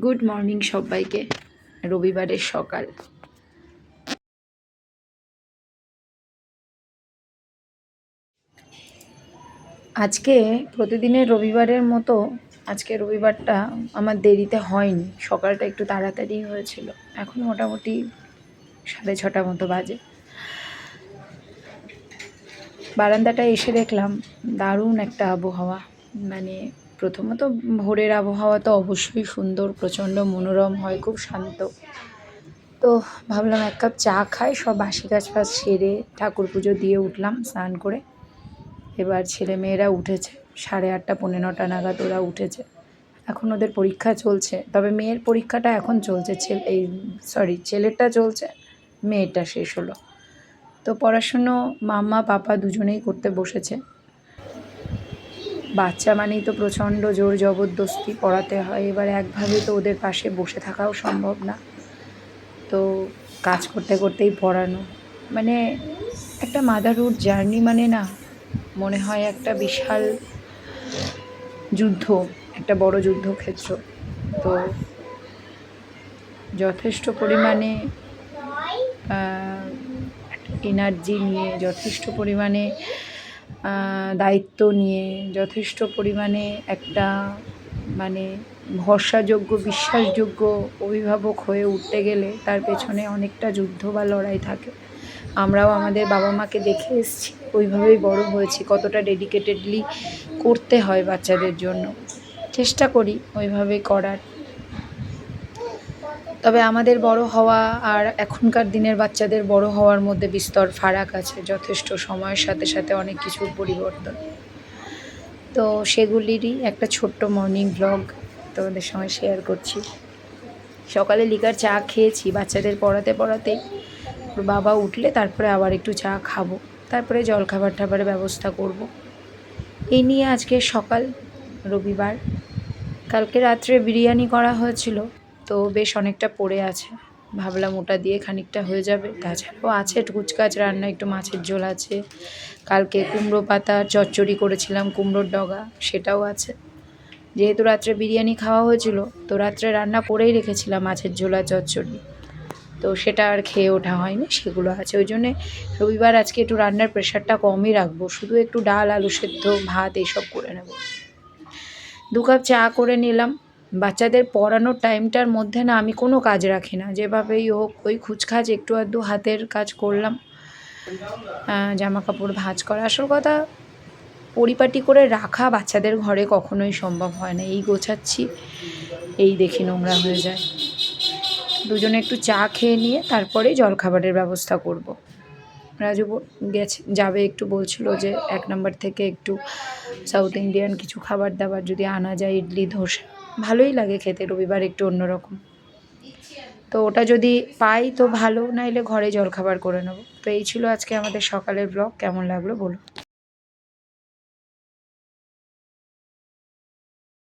Good morning সবাইকে। রবিবারের সকাল। আজকে প্রতিদিনের রবিবারের মতো আজকে রবিবারটা আমার দেরিতে হয়নি, সকালটা একটু তাড়াতাড়ি হয়েছিল। এখন মোটামুটি 6:30 মতো বাজে। বারান্দাটায় এসে দেখলাম দারুণ একটা আবহাওয়া। মানে প্রথমত ভোরের আবহাওয়া তো অবশ্যই সুন্দর, প্রচণ্ড মনোরম হয়, খুব শান্ত। তো ভাবলাম এক কাপ চা খাই, সব বাসি কাজ ফাজ সেরে ঠাকুর পুজো দিয়ে উঠলাম স্নান করে। এবার ছেলেমেয়েরা উঠেছে, 8:30 পৌনে 9টা নাগাদ ওরা উঠেছে। এখন ওদের পরীক্ষা চলছে, তবে মেয়ের পরীক্ষাটা এখন চলছে, ছেলেরটা চলছে, মেয়েটা শেষ হলো। তো পড়াশুনো মাম্মা পাপা দুজনেই করতে বসেছে। বাচ্চা মানেই তো প্রচণ্ড জোর জবরদস্তি পড়াতে হয়, এবার একভাবে তো ওদের পাশে বসে থাকাও সম্ভব না। তো কাজ করতে করতেই পড়ানো, মানে একটা মাদারহুড জার্নি মানে না, মনে হয় একটা বিশাল যুদ্ধ, একটা বড় যুদ্ধক্ষেত্র। তো যথেষ্ট পরিমাণে এনার্জি নিয়ে, যথেষ্ট পরিমাণে দায়িত্ব নিয়ে, যথেষ্ট পরিমাণে একটা মানে ভরসাযোগ্য বিশ্বাসযোগ্য অভিভাবক হয়ে উঠতে গেলে তার পেছনে অনেকটা যুদ্ধ বা লড়াই থাকে। আমরাও আমাদের বাবা মাকে দেখে এসেছি, ওইভাবেই বড় হয়েছি, কতটা ডেডিকেটেডলি করতে হয় বাচ্চাদের জন্য। চেষ্টা করি ওইভাবেই করার। তবে আমাদের বড় হওয়া আর এখনকার দিনের বাচ্চাদের বড় হওয়ার মধ্যে বিস্তর ফারাক আছে, যথেষ্ট সময়ের সাথে সাথে অনেক কিছুর পরিবর্তন। তো সেগুলিরই একটা ছোট্ট মর্নিং ব্লগ তোমাদের সঙ্গে শেয়ার করছি। সকালে লিকার চা খেয়েছি, বাচ্চাদের পড়াতে পড়াতেই। ওর বাবা উঠলে তারপরে আবার একটু চা খাবো, তারপরে জলখাবার টাবারের ব্যবস্থা করব। এই নিয়ে আজকে সকাল, রবিবার। কালকে রাত্রে বিরিয়ানি করা হয়েছিল, তো বেশ অনেকটা পড়ে আছে, ভাবলাম ওটা দিয়ে খানিকটা হয়ে যাবে। তাছাড়াও আছে টুচকাচ রান্না, একটু মাছের ঝোল আছে, কালকে কুমড়ো পাতা চচ্চড়ি করেছিলাম, কুমড়োর ডগা, সেটাও আছে। যেহেতু রাত্রে বিরিয়ানি খাওয়া হয়েছিল, তো রাত্রে রান্না করেই রেখেছিলাম মাছের ঝোল আর চচ্চড়ি, তো সেটা আর খেয়ে ওঠা হয়নি, সেগুলো আছে। ওই জন্যে রবিবার আজকে একটু রান্নার প্রেশারটা কমই রাখবো, শুধু একটু ডাল, আলু সেদ্ধ, ভাত এইসব করে নেব। 2 কাপ চা করে নিলাম। বাচ্চাদের পড়ানোর টাইমটার মধ্যে না আমি কোনো কাজ রাখি না, যেভাবেই হোক ওই খুচখাচ একটু আধটু হাতের কাজ করলাম, জামা কাপড় ভাঁজ করা। আসল কথা, পরিপাটি করে রাখা বাচ্চাদের ঘরে কখনোই সম্ভব হয় না। এই গোছাচ্ছি, এই দেখি নোংরা হয়ে যায়। দুজনে একটু চা খেয়ে নিয়ে তারপরেই জলখাবারের ব্যবস্থা করব। রাজু যাবে একটু, বলছিল যে 1 নম্বর থেকে একটু সাউথ ইন্ডিয়ান কিছু খাবার দাবার যদি আনা যায়, ইডলি ধোসা, ভালোই লাগে খেতে, রবিবার একটু অন্যরকম। তো ওটা যদি পাই তো ভালো, নাইলে ঘরে জলখাবার করে নেব। তো এই ছিল আজকে আমাদের সকালের ব্লগ। কেমন লাগলো বলো।